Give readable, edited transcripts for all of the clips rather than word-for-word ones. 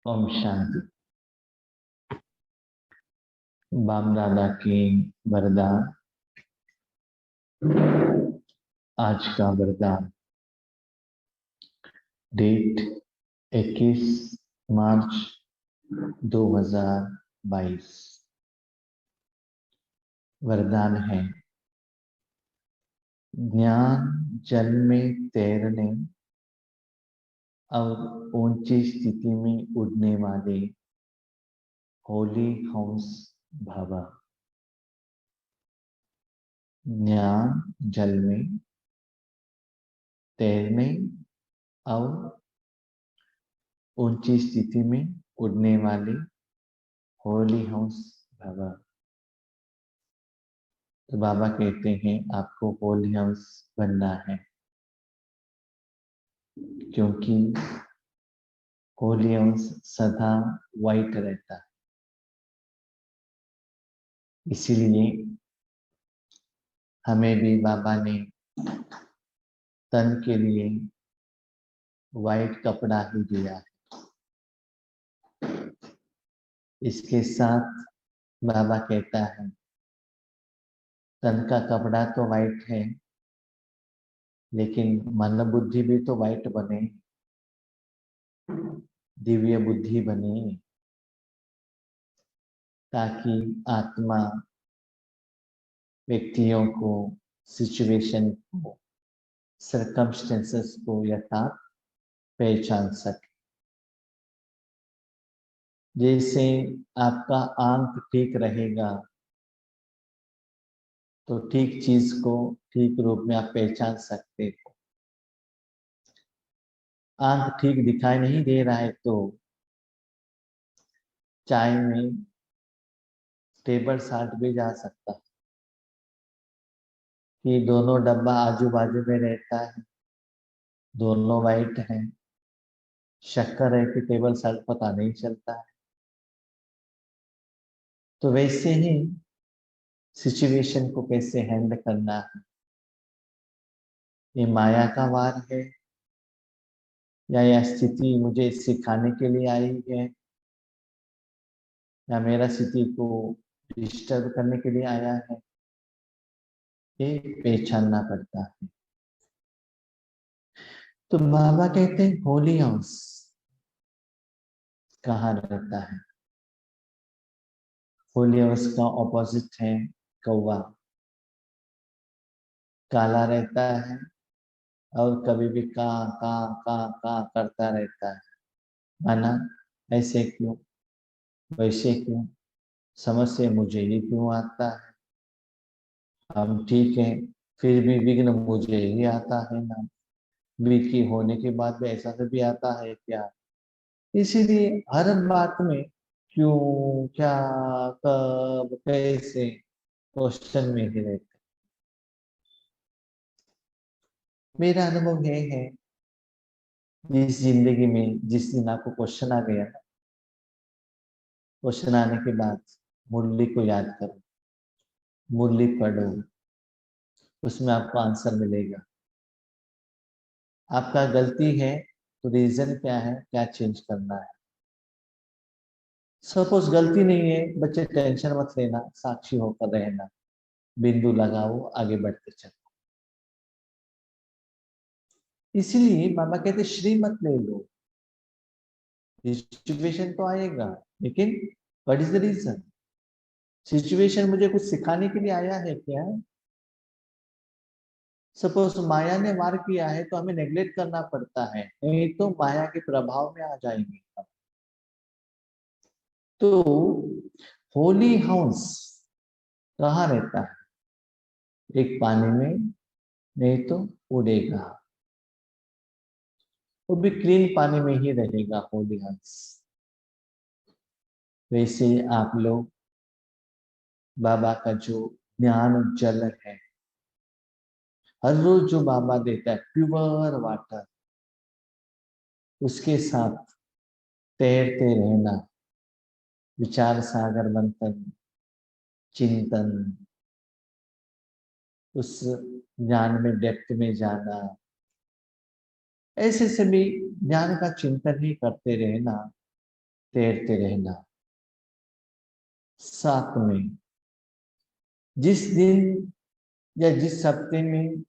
ओम शांति। बाप दादा की वरदान। आज का वरदान, डेट 21 मार्च 2022। वरदान है, ज्ञान जल में तैरने और ऊंची स्थिति में उड़ने वाले होली हंस भव। ज्ञान जल में तैरने और ऊंची स्थिति में उड़ने वाले होली हंस भव। तो बाबा कहते हैं आपको होली हंस बनना है, क्योंकि होली हंस सदा वाइट रहता है। इसीलिए हमें भी बाबा ने तन के लिए वाइट कपड़ा ही दिया है। इसके साथ बाबा कहता है, तन का कपड़ा तो वाइट है, लेकिन मन बुद्धि भी तो वाइट बने, दिव्य बुद्धि बने, ताकि आत्मा व्यक्तियों को, सिचुएशन को, सर्कमस्टेंसेस को यथार्थ पहचान सके। जैसे आपका आंख ठीक रहेगा तो ठीक चीज को ठीक रूप में आप पहचान सकते हो। आंख ठीक दिखाई नहीं दे रहा है तो चाय में टेबल साल्ट भी जा सकता है कि दोनों डब्बा आजू बाजू में रहता है, दोनों वाइट हैं, शक्कर है कि टेबल साल्ट पता नहीं चलता है। तो वैसे ही सिचुएशन को कैसे हैंडल करना है, ये माया का वार है या यह स्थिति मुझे सिखाने के लिए आई है, या मेरा स्थिति को डिस्टर्ब करने के लिए आया है, ये पहचानना पड़ता है। तो बाबा कहते हैं होली हंस कहाँ रहता है। होली हंस का ऑपोजिट है कौवा। काला रहता है और कभी भी का का करता रहता है। माना ऐसे क्यों, वैसे क्यों, समस्या मुझे ही क्यों आता है, हम ठीक है फिर भी विघ्न मुझे ही आता है ना, विकी होने के बाद भी ऐसा भी आता है क्या। इसीलिए हर बात में क्यों, क्या, कब, कैसे क्वेश्चन में ही रहते। मेरा अनुभव ये है, इस जिंदगी में जिस दिन आपको क्वेश्चन आ गया, क्वेश्चन आने के बाद मुरली को याद करो, मुरली पढ़ो, उसमें आपको आंसर मिलेगा। आपका गलती है तो रीजन क्या है, क्या चेंज करना है। सपोज गलती नहीं है, बच्चे टेंशन मत लेना, साक्षी होकर रहना, बिंदु लगाओ, आगे बढ़ते चलो। इसीलिए बाबा कहते श्री मत ले लो, सिचुएशन तो आएगा, लेकिन what is the reason. Situation मुझे कुछ सिखाने के लिए आया है क्या। सपोज माया ने वार किया है तो हमें नेग्लेक्ट करना पड़ता है, नहीं तो माया के प्रभाव में आ जाएंगे। तो होली हंस कहाँ रहता है, एक पानी में, नहीं तो उड़ेगा, वो भी क्लीन पानी में ही रहेगा होली हंस। वैसे आप लोग बाबा का जो ज्ञान जल है, हर रोज जो बाबा देता है प्योर वाटर, उसके साथ तैरते रहना, विचार सागर मंथन, चिंतन, उस ज्ञान में डेप्थ में जाना, ऐसे सभी ज्ञान का चिंतन ही करते रहना। तैरते रहना। साथ में जिस दिन या जिस हफ्ते में,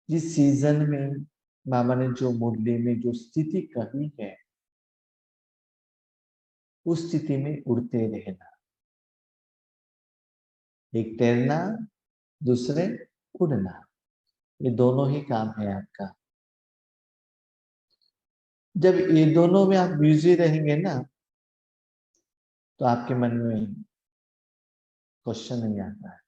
जिस सीजन में बाबा ने जो मुरली में जो स्थिति कही है, उस स्थिति में उड़ते रहना। एक तैरना, दूसरे उड़ना, ये दोनों ही काम है आपका। जब ये दोनों में आप बिजी रहेंगे ना, तो आपके मन में क्वेश्चन नहीं आता है।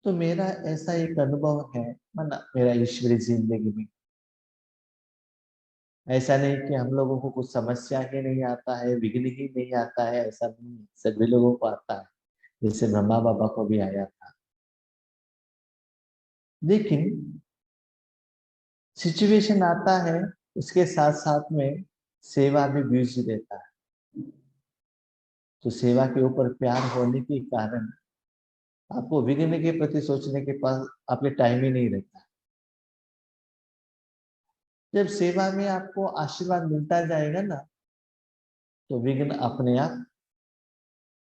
तो मेरा ऐसा एक अनुभव है मेरा ईश्वरी जिंदगी में। ऐसा नहीं कि हम लोगों को कुछ समस्या ही नहीं आता है, विघ्न ही नहीं आता है, ऐसा नहीं, सभी लोगों को आता है। जैसे ब्रह्मा बाबा को भी आया था। लेकिन सिचुएशन आता है, उसके साथ साथ में सेवा भी बिजी रहता है। तो सेवा के ऊपर प्यार होने के कारण आपको विघ्न के प्रति सोचने के पास आपके टाइम ही नहीं रहता। जब सेवा में आपको आशीर्वाद मिलता जाएगा ना, तो विघ्न अपने आप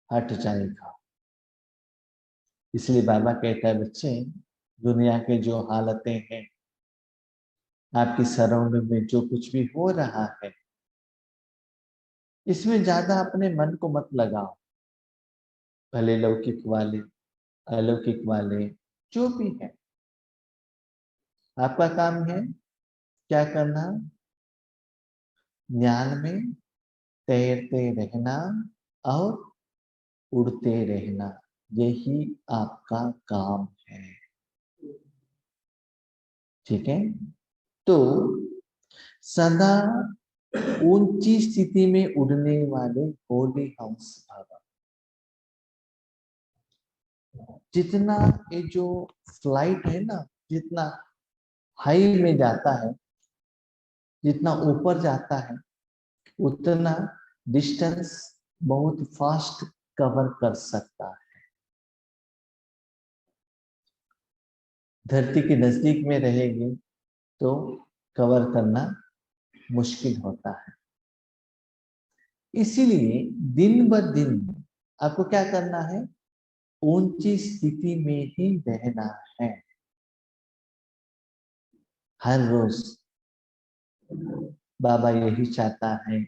हट जाएगा। इसलिए बाबा कहता है, बच्चे, दुनिया के जो हालतें हैं, आपकी सराउंडिंग में जो कुछ भी हो रहा है, इसमें ज्यादा अपने मन को मत लगाओ। भले लौकिक वाले, अलौकिक वाले, जो भी है, आपका काम है क्या करना? ज्ञान में तैरते रहना और उड़ते रहना, यही आपका काम है। ठीक है? तो सदा ऊंची स्थिति में उड़ने वाले होली हंस बाबा, जितना ये जो फ्लाइट है ना, जितना हाई में जाता है, जितना ऊपर जाता है, उतना डिस्टेंस बहुत फास्ट कवर कर सकता है। धरती के नजदीक में रहेंगे तो कवर करना मुश्किल होता है। इसीलिए दिन ब दिन आपको क्या करना है? ऊंची स्थिति में ही रहना है। हर रोज बाबा यही चाहता है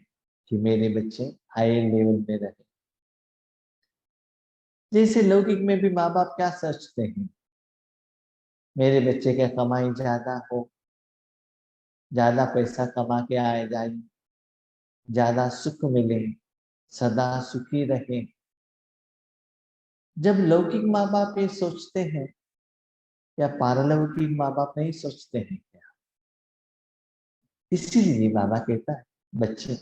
कि मेरे बच्चे हाई लेवल में रहे। जैसे लौकिक में भी माँ बाप क्या सोचते हैं? मेरे बच्चे का कमाई ज्यादा हो, ज्यादा पैसा कमा के आए जाए, ज्यादा सुख मिले, सदा सुखी रहे। जब लौकिक माँ बाप ये सोचते हैं, या पारलौकिक माँ बाप नहीं सोचते हैं क्या? इसीलिए बाबा कहता है, बच्चे,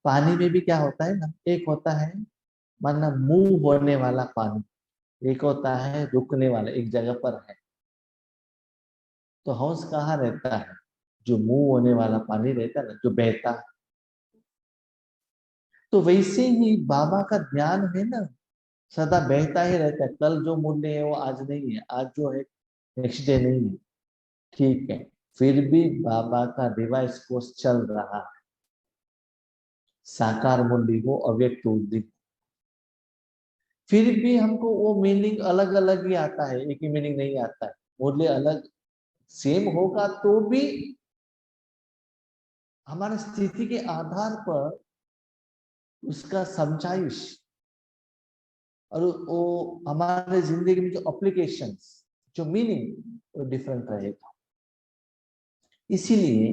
पानी में भी क्या होता है ना, एक होता है माना मुंह होने वाला पानी, एक होता है रुकने वाला, एक जगह पर है। तो हंस कहाँ रहता है? जो मुंह होने वाला पानी रहता है ना, जो बहता है। तो वैसे ही बाबा का ध्यान है ना, सदा बहता ही रहता है। कल जो मूल्य है वो आज नहीं है, आज जो है नेक्स्ट डे नहीं है। ठीक है, फिर भी बाबा का डिवाइस कोर्स चल रहा है। साकार मूल्य हो, अव्यक्त उद्दीप, फिर भी हमको वो मीनिंग अलग अलग ही आता है, एक ही मीनिंग नहीं आता है। मूल्य अलग सेम होगा तो भी हमारी स्थिति के आधार पर उसका समझाइश और वो हमारे जिंदगी में जो एप्लीकेशंस, जो मीनिंग, वो डिफरेंट रहेगा। इसीलिए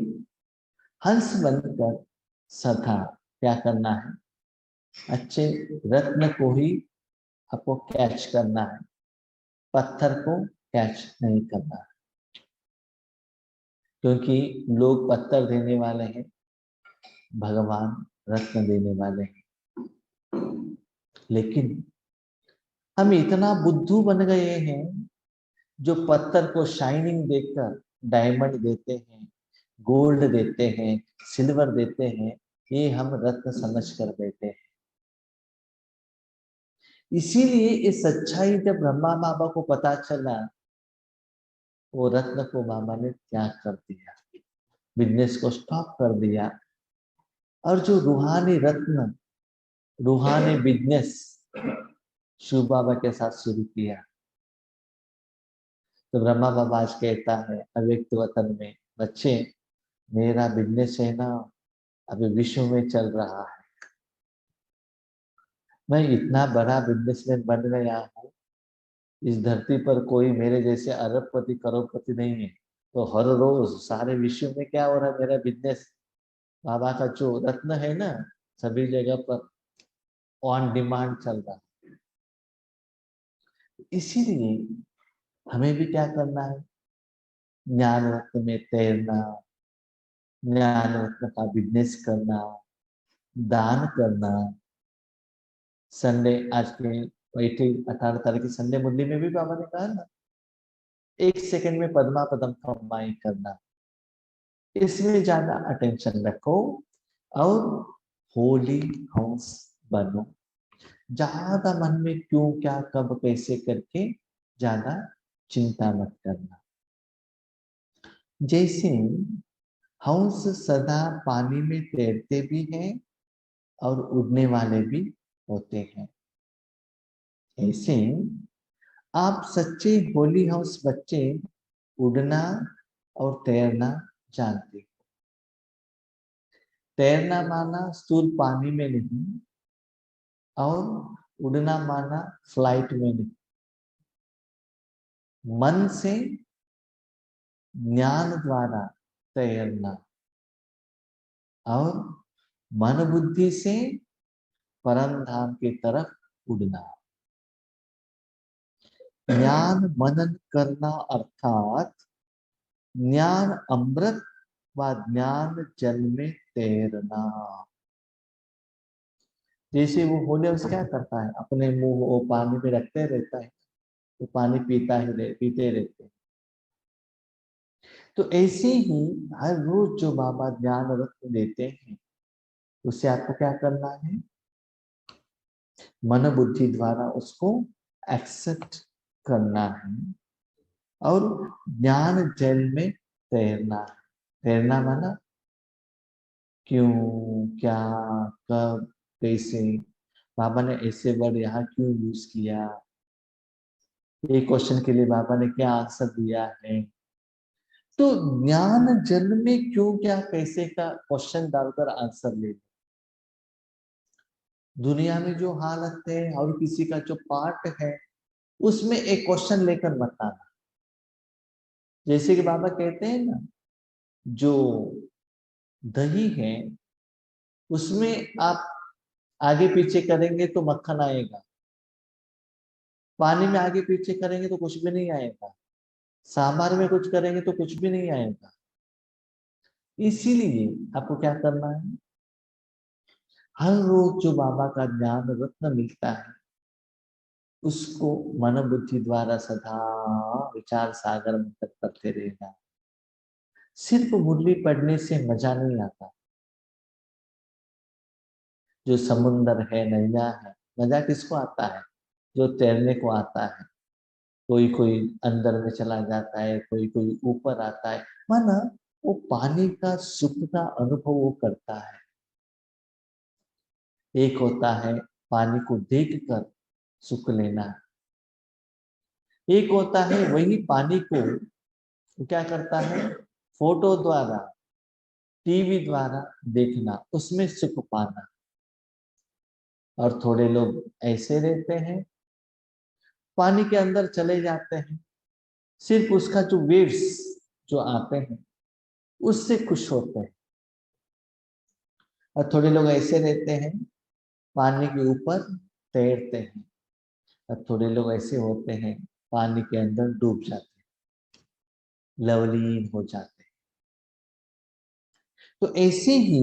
हंस बनकर सदा क्या करना है? अच्छे रत्न को ही आपको कैच करना है, पत्थर को कैच नहीं करना है। क्योंकि लोग पत्थर देने वाले हैं, भगवान रत्न देने वाले हैं। लेकिन हम इतना बुद्धू बन गए हैं, जो पत्थर को शाइनिंग देखकर डायमंड देते हैं, गोल्ड देते हैं, सिल्वर देते हैं, ये हम रत्न समझ कर बैठे हैं। इसीलिए ये सच्चाई जब ब्रह्मा बाबा को पता चला, वो रत्न को बाबा ने त्याग कर दिया, बिजनेस को स्टॉप कर दिया और जो रूहानी रत्न, रूहानी बिजनेस शिव बाबा के साथ शुरू किया। तो ब्रह्मा बाबा आज कहता है अव्यक्त वतन में, बच्चे मेरा बिजनेस है ना, अभी विश्व में चल रहा है। मैं इतना बड़ा बिजनेसमैन बन गया हूँ, इस धरती पर कोई मेरे जैसे अरबपति करोड़पति नहीं है। तो हर रोज सारे विश्व में क्या हो रहा है, मेरा बिजनेस, बाबा का जो रत्न है ना, सभी जगह पर ऑन डिमांड चल रहा है। इसीलिए हमें भी क्या करना है, ज्ञान रत्न में तैरना, ज्ञान रत्न का बिजनेस करना, दान करना। संडे आज के बैठे 18 तारीख की संडे मुरली में भी बाबा ने कहा ना, 1 सेकंड में पद्मा पदम कमाई करना, इसमें ज्यादा अटेंशन रखो और होली हाउस बनो। ज्यादा मन में क्यों क्या कब कैसे करके ज्यादा चिंता मत करना। जैसे हंस सदा पानी में तैरते भी हैं और उड़ने वाले भी होते हैं, ऐसे आप सच्चे होली हाउस बच्चे उड़ना और तैरना जानते हो। तैरना माना स्थूल पानी में नहीं, और उड़ना माना फ्लाइट में नहीं। मन से ज्ञान द्वारा तैरना और मन बुद्धि से परम धाम की तरफ उड़ना। ज्ञान मनन करना अर्थात ज्ञान अमृत व ज्ञान जल में तैरना। जैसे वो होली हाउस क्या करता है, अपने मुंह वो पानी में रखते रहता है, तो पानी पीते रहते हैं। तो ऐसे ही हर रोज जो बाबा ज्ञान रत्न देते हैं, उससे आपको क्या करना है, मन बुद्धि द्वारा उसको एक्सेप्ट करना है और ज्ञान जल में तैरना है। तैरना माना क्यों, क्या, कब, कैसे, बाबा ने ऐसे वर्ड यहाँ क्यों यूज किया, एक क्वेश्चन के लिए बाबा ने क्या आंसर दिया है। तो ज्ञान जल में क्यों क्या कैसे का क्वेश्चन डालकर आंसर ले। दुनिया में जो हालत है और किसी का जो पार्ट है, उसमें एक क्वेश्चन लेकर मत आना। जैसे कि बाबा कहते हैं ना, जो दही है उसमें आप आगे पीछे करेंगे तो मक्खन आएगा, पानी में आगे पीछे करेंगे तो कुछ भी नहीं आएगा, सांभर में कुछ करेंगे तो कुछ भी नहीं आएगा। इसीलिए आपको क्या करना है, हर रोज जो बाबा का ज्ञान रत्न मिलता है उसको मन बुद्धि द्वारा सदा विचार सागर में तक करते रहना। सिर्फ मुरली पढ़ने से मजा नहीं आता, जो समुंदर है, नैया है, मजा किसको आता है, जो तैरने को आता है। कोई कोई अंदर में चला जाता है, कोई कोई ऊपर आता है, माना वो पानी का सुख का अनुभव वो करता है। एक होता है पानी को देखकर सुख लेना, एक होता है वही पानी को वो क्या करता है, फोटो द्वारा, टीवी द्वारा देखना, उसमें सुख पाना। और थोड़े लोग ऐसे रहते हैं, पानी के अंदर चले जाते हैं, सिर्फ उसका जो वेव्स जो आते हैं उससे खुश होते हैं। और थोड़े लोग ऐसे रहते हैं, पानी के ऊपर तैरते हैं। और थोड़े लोग ऐसे होते हैं, पानी के अंदर डूब जाते हैं, लवलीन हो जाते हैं। तो ऐसे ही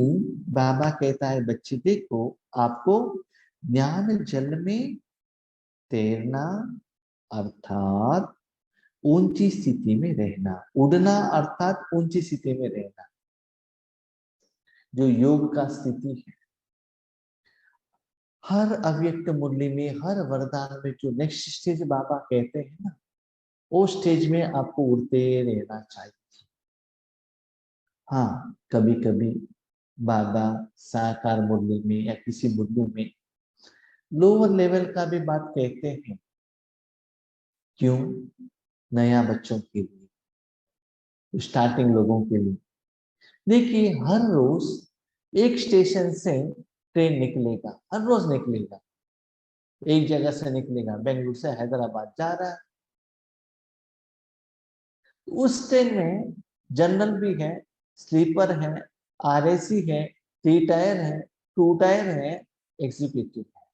बाबा कहता है, बच्चे देखो, आपको ज्ञान जल में तैरना अर्थात ऊंची स्थिति में रहना, उड़ना अर्थात ऊंची स्थिति में रहना, जो योग का स्थिति है। हर अव्यक्त मुरली में, हर वरदान में जो नेक्स्ट स्टेज बाबा कहते हैं ना, वो स्टेज में आपको उड़ते रहना चाहिए। हाँ, कभी कभी बाबा साकार मुरली में या किसी मुरली में लोअर लेवल का भी बात कहते हैं। क्यों? नया बच्चों के लिए, स्टार्टिंग लोगों के लिए। देखिए, हर रोज एक स्टेशन से ट्रेन निकलेगा, हर रोज निकलेगा, एक जगह से निकलेगा, बेंगलुरु से हैदराबाद जा रहा है। उस ट्रेन में जनरल भी है, स्लीपर है, आरएसी है, 3 टायर है, 2 टायर है, एग्जीक्यूटिव है।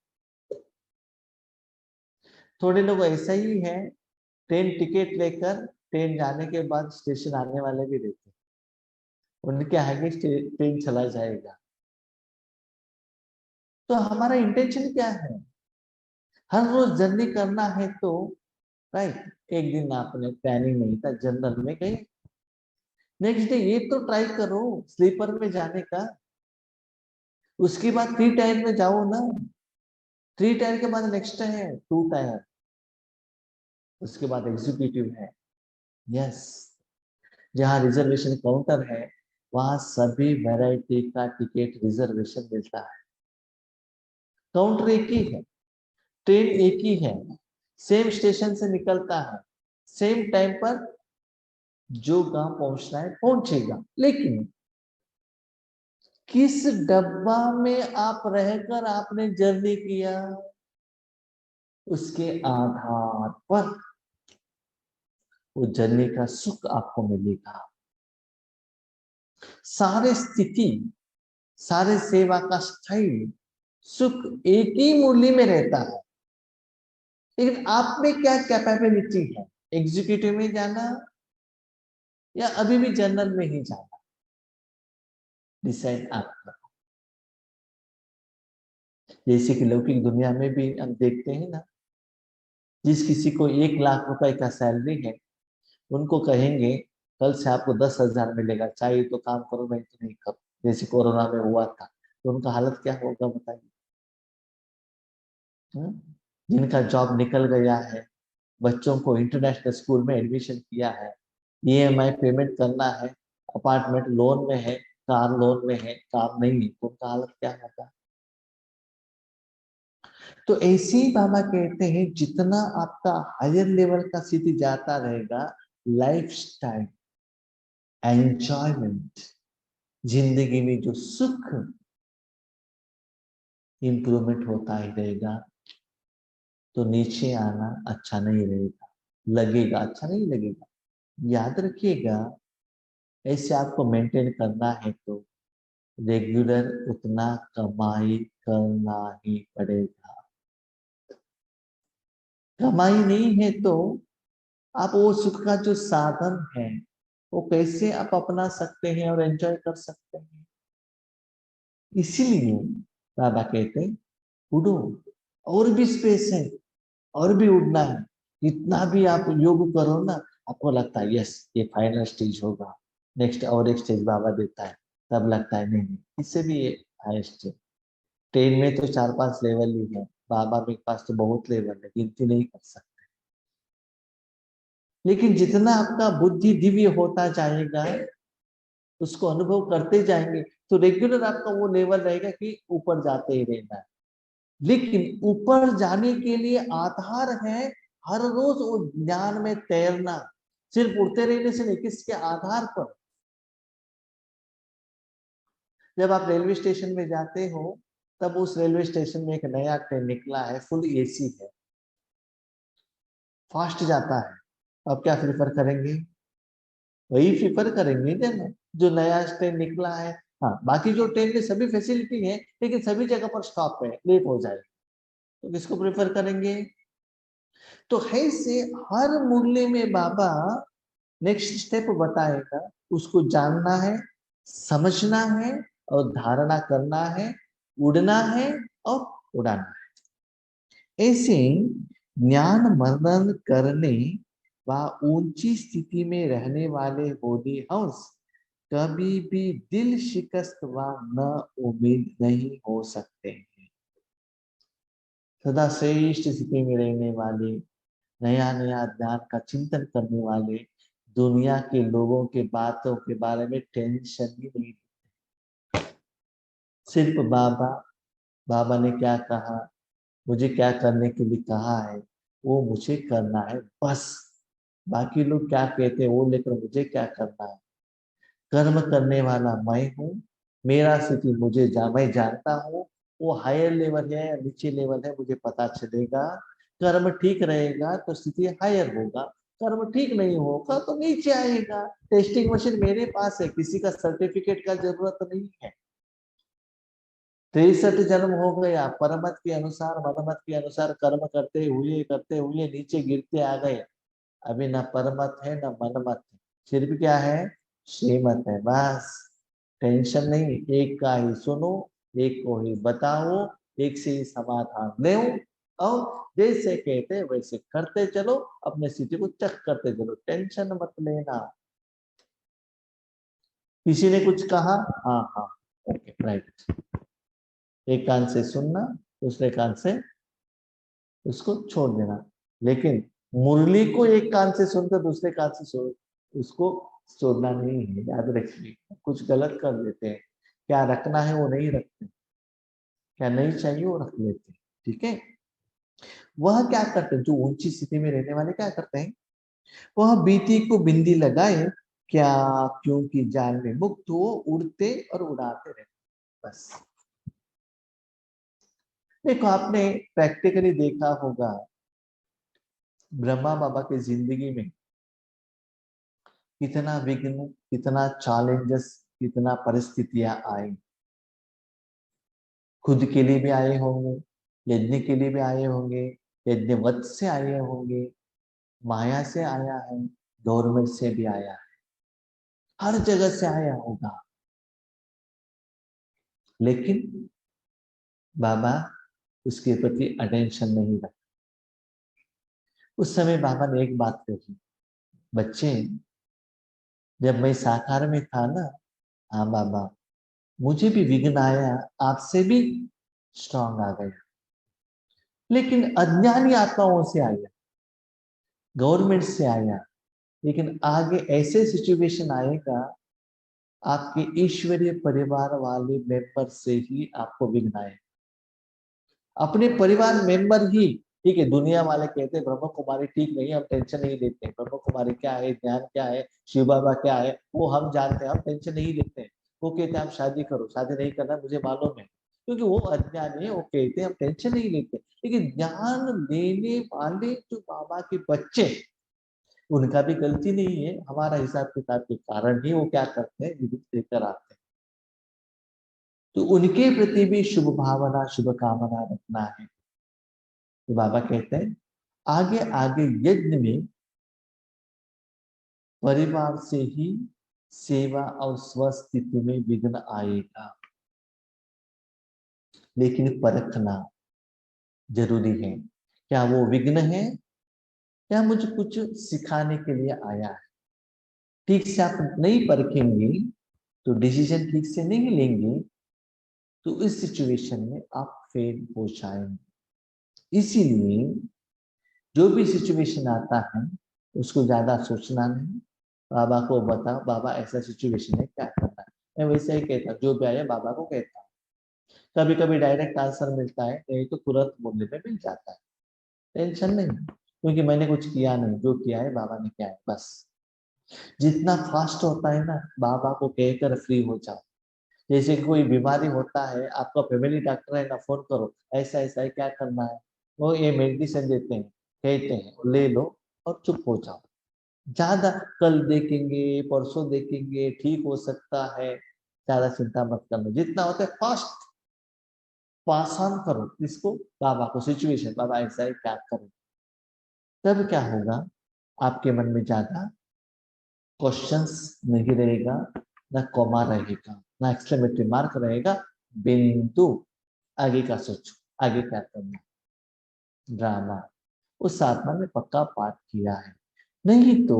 थोड़े लोग ऐसा ही है, ट्रेन टिकट लेकर ट्रेन जाने के बाद स्टेशन आने वाले भी रहते हैं, उनके आगे ट्रेन चला जाएगा। तो हमारा इंटेंशन क्या है? हर रोज जर्नी करना है तो राइट, एक दिन आपने प्लानिंग नहीं था, जनरल में गए, नेक्स्ट डे ये तो ट्राई करो स्लीपर में जाने का, उसके बाद 3 टायर में जाओ ना, 3 टायर के बाद नेक्स्ट है 2 टायर, उसके बाद एग्जीक्यूटिव है। यस, जहाँ रिजर्वेशन काउंटर है वहां सभी वैरायटी का टिकट रिजर्वेशन मिलता है। काउंटर एक ही है, ट्रेन एक ही है, सेम स्टेशन से निकलता है, सेम टाइम पर जो गांव पहुंचना है पहुंचेगा। लेकिन किस डब्बा में आप रहकर आपने जर्नी किया, उसके आधार पर वो जर्नी का सुख आपको मिलेगा। सारे स्थिति, सारे सेवा का स्टाइल, सुख एक ही मूल्य में रहता है। लेकिन आप में क्या कैपेबिलिटी है, एग्जीक्यूटिव में जाना या अभी भी जनरल में ही जाना, डिसाइड आप करो। जैसे कि लौकिक दुनिया में भी हम देखते हैं ना, जिस किसी को 1 लाख रुपए का सैलरी है, उनको कहेंगे कल से आपको 10,000 मिलेगा, चाहे तो काम करो नहीं तो नहीं करो, जैसे कोरोना में हुआ था, तो उनका हालत क्या होगा बताइए। जिनका जॉब निकल गया है, बच्चों को इंटरनेशनल स्कूल में एडमिशन किया है, ईएमआई पेमेंट करना है, अपार्टमेंट लोन में है, कार लोन में है, कार नहीं है, तो उनका हालत क्या होगा। तो ऐसे ही बाबा कहते हैं, जितना आपका हायर लेवल का स्थिति जाता रहेगा, लाइफ स्टाइल, एंजॉयमेंट, जिंदगी में जो सुख इंप्रूवमेंट होता ही रहेगा, तो नीचे आना अच्छा नहीं रहेगा, लगेगा अच्छा नहीं लगेगा। याद रखिएगा, ऐसे आपको मेंटेन करना है तो रेगुलर उतना कमाई करना ही पड़ेगा। कमाई नहीं है तो आप वो सुख का जो साधन है वो कैसे आप अपना सकते हैं और एंजॉय कर सकते हैं। इसीलिए बाबा कहते हैं, उड़ो, और भी स्पेस है, और भी उड़ना है। इतना भी आप योग करो ना, आपको लगता है यस ये फाइनल स्टेज होगा, नेक्स्ट और एक स्टेज बाबा देता है, तब लगता है नहीं नहीं इससे भी ये हाईएस्ट है। ट्रेन में तो 4-5 लेवल ही है, बाबा के पास तो बहुत लेवल है, गिनती नहीं कर सकते। लेकिन जितना आपका बुद्धि दिव्य होता जाएगा, उसको अनुभव करते जाएंगे, तो रेगुलर आपका वो लेवल रहेगा कि ऊपर जाते ही रहना है। लेकिन ऊपर जाने के लिए आधार है हर रोज वो ज्ञान में तैरना, सिर्फ उड़ते रहने से नहीं, किसके आधार पर। जब आप रेलवे स्टेशन में जाते हो, तब उस रेलवे स्टेशन में एक नया ट्रेन निकला है, फुल एसी है, फास्ट जाता है, अब क्या प्रिफर करेंगे? वही प्रिफर करेंगे ना, जो नया ट्रेन निकला है। हाँ, बाकी जो ट्रेन में सभी फैसिलिटी है, लेकिन सभी जगह पर स्टॉप है, लेट हो जाए, तो किसको प्रेफर करेंगे? तो है से हर मूल्य में बाबा नेक्स्ट स्टेप बताएगा, उसको जानना है, समझना है और धारणा करना है, उड़ना है और उड़ाना है। ऐसे ज्ञान मनन करने व ऊंची स्थिति में रहने वाले बोधि हंस कभी भी दिल शिकस्त व न उम्मीद नहीं हो सकते हैं। सदा श्रेष्ठ स्थिति में रहने वाले, नया नया ज्ञान का चिंतन करने वाले, दुनिया के लोगों के बातों के बारे में टेंशन ही नहीं। सिर्फ बाबा, बाबा ने क्या कहा, मुझे क्या करने के लिए कहा है, वो मुझे करना है बस। बाकी लोग क्या कहते हैं वो लेकर मुझे क्या करना है। कर्म करने वाला मैं हूँ। मेरा स्थिति मैं जानता हूँ, वो हायर लेवल है या नीचे लेवल है मुझे पता चलेगा। कर्म ठीक रहेगा तो स्थिति हायर होगा, कर्म ठीक नहीं होगा तो नीचे आएगा। टेस्टिंग मशीन मेरे पास है, किसी का सर्टिफिकेट का जरूरत नहीं है। 63 जन्म हो गया, परमत के अनुसार मनमत के अनुसार कर्म करते हुए नीचे गिरते आ गए। अभी ना परमत है ना मनमत है, सिर्फ क्या है, श्रीमत है बस। टेंशन नहीं, एक का ही सुनो, एक को ही बताओ, एक से ही समाधान ले, और जैसे कहते वैसे करते चलो, अपने स्थिति को चेक करते चलो, टेंशन मत लेना। किसी ने कुछ कहा, हाँ हाँ, ओके राइट, एक कान से सुनना, दूसरे कान से उसको छोड़ देना। लेकिन मुरली को एक कान से सुनकर दूसरे कान से उसको छोड़ना नहीं है, याद रखिए। कुछ गलत कर देते हैं, क्या रखना है वो नहीं रखते, क्या नहीं चाहिए वो रख लेते हैं। ठीक है, वह क्या करते हैं, जो ऊंची स्थिति में रहने वाले क्या करते हैं, वह बीती को बिंदी लगाए, क्या क्योंकि जाल में मुक्त हो उड़ते और उड़ाते रहते बस। देखो आपने प्रैक्टिकली देखा होगा, ब्रह्मा बाबा की जिंदगी में कितना विघ्न, कितना चैलेंजेस, कितना परिस्थितियां आई। खुद के लिए भी आए होंगे, यज्ञ के लिए भी आए होंगे, यज्ञ वध से आए होंगे, माया से आया है, गवर्नमेंट से भी आया है, हर जगह से आया होगा। लेकिन बाबा उसके प्रति अटेंशन नहीं रखा। उस समय बाबा ने एक बात कही, बच्चे जब मैं साकार में था ना, हाँ बाबा, मुझे भी विघ्न आया, आपसे भी स्ट्रांग आ गया, लेकिन अज्ञानी आत्माओं से आया, गवर्नमेंट से आया। लेकिन आगे ऐसे सिचुएशन आएगा, आपके ईश्वरीय परिवार वाले मेंबर से ही आपको विघ्न आए। अपने परिवार मेंबर ही, ठीक है, दुनिया वाले कहते हैं ब्रह्म कुमारी ठीक नहीं है, हम टेंशन नहीं लेते, ब्रह्म कुमारी क्या है, ध्यान क्या है, शिव बाबा क्या है, वो हम जानते हैं, हम टेंशन नहीं लेते हैं। वो कहते हैं आप शादी करो, शादी नहीं करना मुझे मालूम है, क्योंकि वो अज्ञानी है, वो कहते हैं हम टेंशन नहीं लेते। लेकिन ज्ञान लेने वाले जो बाबा के बच्चे, उनका भी गलती नहीं है, हमारा हिसाब किताब के कारण ही वो क्या करते हैं, विधि लेकर आते हैं। तो उनके प्रति भी शुभ भावना, शुभ कामना रखना है। तो बाबा कहते हैं आगे आगे यज्ञ में परिवार से ही सेवा और स्वस्थिति में विघ्न आएगा, लेकिन परखना जरूरी है, क्या वो विघ्न है या मुझे कुछ सिखाने के लिए आया है। ठीक से आप नहीं परखेंगे तो डिसीजन ठीक से नहीं लेंगे, तो इस सिचुएशन में आप फेल हो जाएंगे। इसीलिए जो भी सिचुएशन आता है उसको ज्यादा सोचना नहीं, बाबा को बताओ, बाबा ऐसा सिचुएशन है क्या करना है। मैं वैसे ही कहता, जो भी आया बाबा को कहता हूँ। कभी कभी डायरेक्ट आंसर मिलता है, नहीं तो तुरंत बोलने में मिल जाता है, टेंशन नहीं, क्योंकि मैंने कुछ किया नहीं, जो किया है बाबा ने किया है बस। जितना फास्ट होता है ना, बाबा को कहकर फ्री हो जाओ। जैसे कि कोई बीमारी होता है, आपका फैमिली डॉक्टर है ना, फोन करो, ऐसा ऐसा है क्या करना है, वो ये मेडिसिन देते हैं, कहते हैं ले लो और चुप हो जाओ। ज्यादा कल देखेंगे, परसों देखेंगे, ठीक हो सकता है, ज्यादा चिंता मत करना, जितना होता है फास्ट पास ऑन करो। इसको, बाबा को सिचुएशन, बाबा ऐसा है क्या करें। तब क्या होगा, आपके मन में ज्यादा क्वेश्चंस नहीं रहेगा, ना कॉमा रहेगा, ना एक्सक्लेमेटरी मार्क रहेगा, बिंदु। आगे का सोचो, आगे क्या करना। ड्रामा, उस आत्मा ने पक्का पाठ किया है, नहीं तो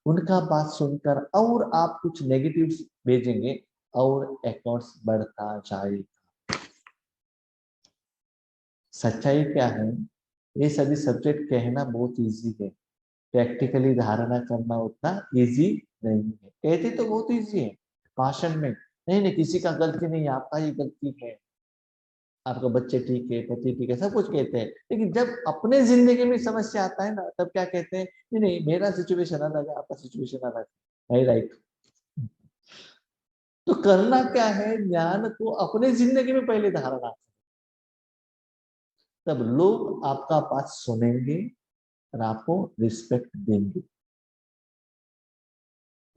उनका बात सुनकर और आप कुछ नेगेटिव भेजेंगे और अकाउंट्स बढ़ता जाएगा। सच्चाई क्या है, ये सभी सब्जेक्ट कहना बहुत इजी है, प्रैक्टिकली धारणा करना उतना इजी नहीं है। कहते तो बहुत इजी है भाषण में, नहीं नहीं, किसी का गलती नहीं है, आपका ही गलती है, आपका बच्चे ठीक है, पति ठीक है, सब कुछ कहते हैं, लेकिन जब अपने जिंदगी में समस्या आता है ना, तब क्या कहते हैं, नहीं नहीं मेरा सिचुएशन अलग है, आपका सिचुएशन अलग है, राइट। तो करना क्या है, ज्ञान को अपने जिंदगी में पहले धारणा, तब लोग आपका बात सुनेंगे और आपको रिस्पेक्ट देंगे।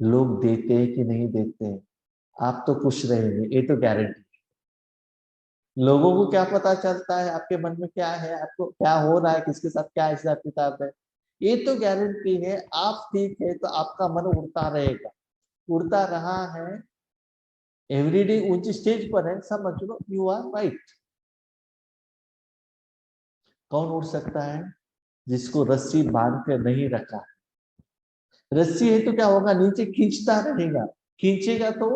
लोग देते हैं कि नहीं देते हैं, आप तो खुश रहेंगे, ये तो गारंटी। लोगों को क्या पता चलता है आपके मन में क्या है, आपको क्या हो रहा है, किसके साथ क्या हिसाब किताब है, ये तो गारंटी है। आप ठीक है तो आपका मन उड़ता रहेगा, उड़ता रहा है, एवरीडे ऊंची स्टेज पर है, समझ लो यू आर राइट। कौन उड़ सकता है, जिसको रस्सी बांध कर नहीं रखा, रस्सी है तो क्या होगा, नीचे खींचता रहेगा, खींचेगा तो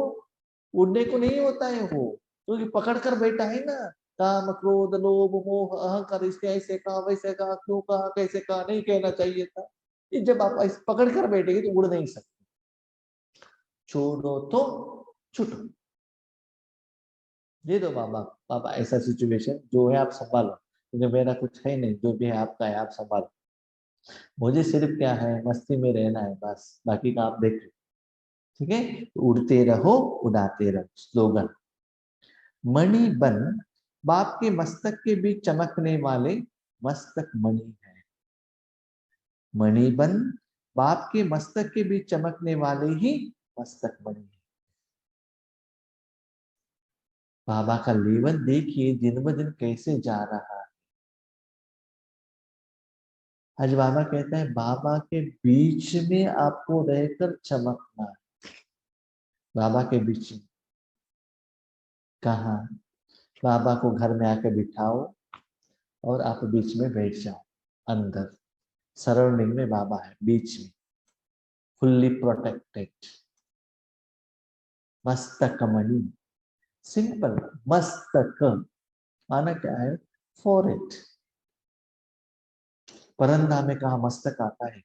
उड़ने को नहीं होता है वो, क्योंकि पकड़ कर बैठा है ना, काम क्रोध लोभ मोह अहंकार, इसने ऐसे कहा वैसे कहा, क्यों कहा कैसे कहा, नहीं कहना चाहिए था, ये जब आप ऐसे पकड़ कर बैठेंगे तो उड़ नहीं सकते। छोड़ो तो छूटो, दे दो बाबा, बाबा ऐसा सिचुएशन जो है आप संभालो, क्योंकि मेरा कुछ है नहीं, जो भी है आपका है, आप संभालो, मुझे सिर्फ क्या है मस्ती में रहना है बस, बाकी का आप देख लो। ठीक है, तो उड़ते रहो उड़ाते रहो। स्लोगन, मणि बन बाप के मस्तक के बीच चमकने वाले मस्तक मणि है। मणि बन बाप के मस्तक के बीच चमकने वाले ही मस्तक मणि है। बाबा का लेवल देखिए दिन ब दिन कैसे जा रहा है। आज बाबा कहते हैं बाबा के बीच में आपको रहकर चमकना है। बाबा के बीच में कहा, बाबा को घर में आके बिठाओ और आप बीच में बैठ जाओ, अंदर सराउंडिंग में बाबा है, बीच में फुल्ली प्रोटेक्टेड। मस्तक मणि, सिंपल, मस्तक माना क्या है, फॉरहेड। परंदा में कहा मस्तक आता है,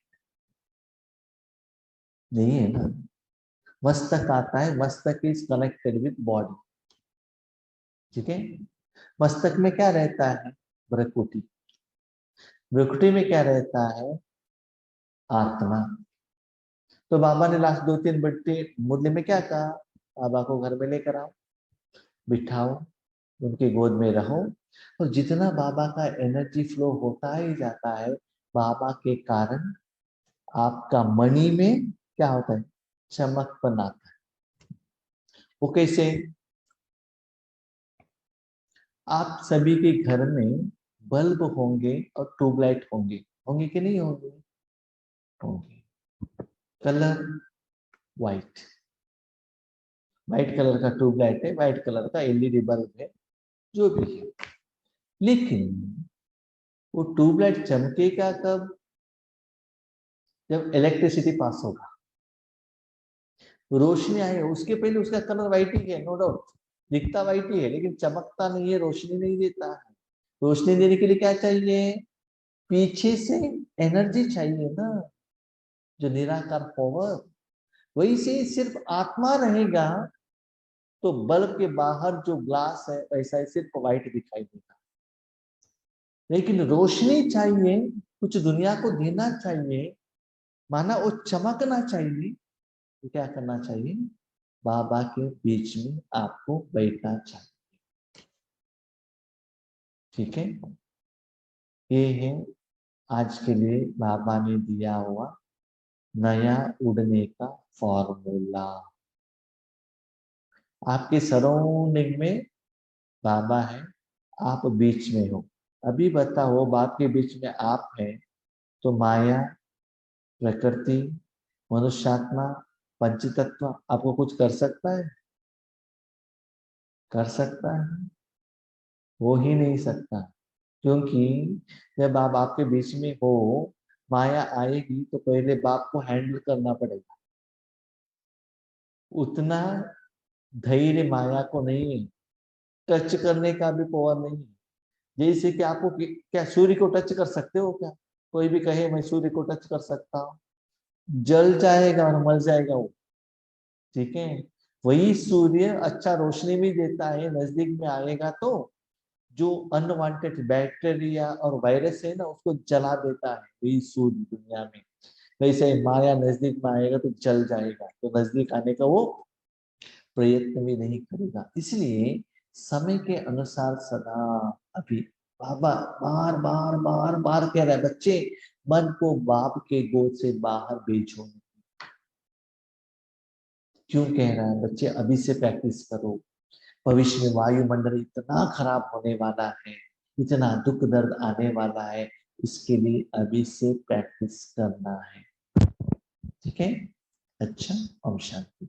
नहीं है ना, मस्तक आता है, मस्तक इज कनेक्टेड विद बॉडी। ठीक है, मस्तक में क्या रहता है, भ्रकुटी, भ्रकुटी में क्या रहता है, आत्मा। तो बाबा ने लास्ट 2-3 बट्टे मुरली में क्या कहा, बाबा को घर में लेकर आओ, बिठाओ, उनकी गोद में रहो, और जितना बाबा का एनर्जी फ्लो होता ही जाता है, बाबा के कारण आपका मणि में क्या होता है, चमकपन आता है। वो कैसे, आप सभी के घर में बल्ब होंगे और ट्यूबलाइट होंगे, होंगे कि नहीं होंगे, होंगे। कलर व्हाइट, व्हाइट कलर का ट्यूबलाइट है, व्हाइट कलर का एलईडी बल्ब है, जो भी है। लेकिन वो ट्यूबलाइट चमकेगा कब, जब इलेक्ट्रिसिटी पास होगा, रोशनी आए, उसके पहले उसका कलर व्हाइट ही है, नो डाउट, दिखता व्हाइट ही है, लेकिन चमकता नहीं है, रोशनी नहीं देता है। रोशनी देने के लिए क्या चाहिए, पीछे से एनर्जी चाहिए ना, जो निराकार पावर। वही से सिर्फ आत्मा रहेगा तो बल्ब के बाहर जो ग्लास है वैसा ही सिर्फ व्हाइट दिखाई देगा। लेकिन रोशनी चाहिए, कुछ दुनिया को देना चाहिए, माना वो चमकना चाहिए, तो क्या करना चाहिए, बाबा के बीच में आपको बैठना चाहिए। ठीक है, ये है आज के लिए बाबा ने दिया हुआ नया उड़ने का फॉर्मूला। आपके सराउंडिंग में बाबा है, आप बीच में हो। अभी बताओ, बाप के बीच में आप हैं तो माया, प्रकृति, मनुष्यात्मा, पंचतत्व आपको कुछ कर सकता है, कर सकता है, हो ही नहीं सकता। क्योंकि जब आप आपके बीच में हो, माया आएगी तो पहले बाप को हैंडल करना पड़ेगा। उतना धैर्य माया को नहीं है, टच करने का भी पावर नहीं है। जैसे कि आपको क्या सूर्य को टच कर सकते हो क्या, कोई भी कहे मैं सूर्य को टच कर सकता हूँ, जल जाएगा और मर जाएगा वो। ठीक है, वही सूर्य अच्छा रोशनी भी देता है, नजदीक में आएगा तो जो अनवांटेड बैक्टीरिया और वायरस है ना उसको जला देता है वही सूर्य दुनिया में। वैसे माया नजदीक में आएगा तो जल जाएगा, तो नजदीक आने का वो प्रयत्न भी नहीं करेगा। इसलिए समय के अनुसार सदा अभी बाबा बार बार बार बार कह रहा है, बच्चे मन को बाप के गोद से बाहर भेजो। क्यों कह रहा है? बच्चे अभी से प्रैक्टिस करो, भविष्य में वायुमंडल इतना खराब होने वाला है, इतना दुख दर्द आने वाला है, इसके लिए अभी से प्रैक्टिस करना है। ठीक है? अच्छा, ओम शांति।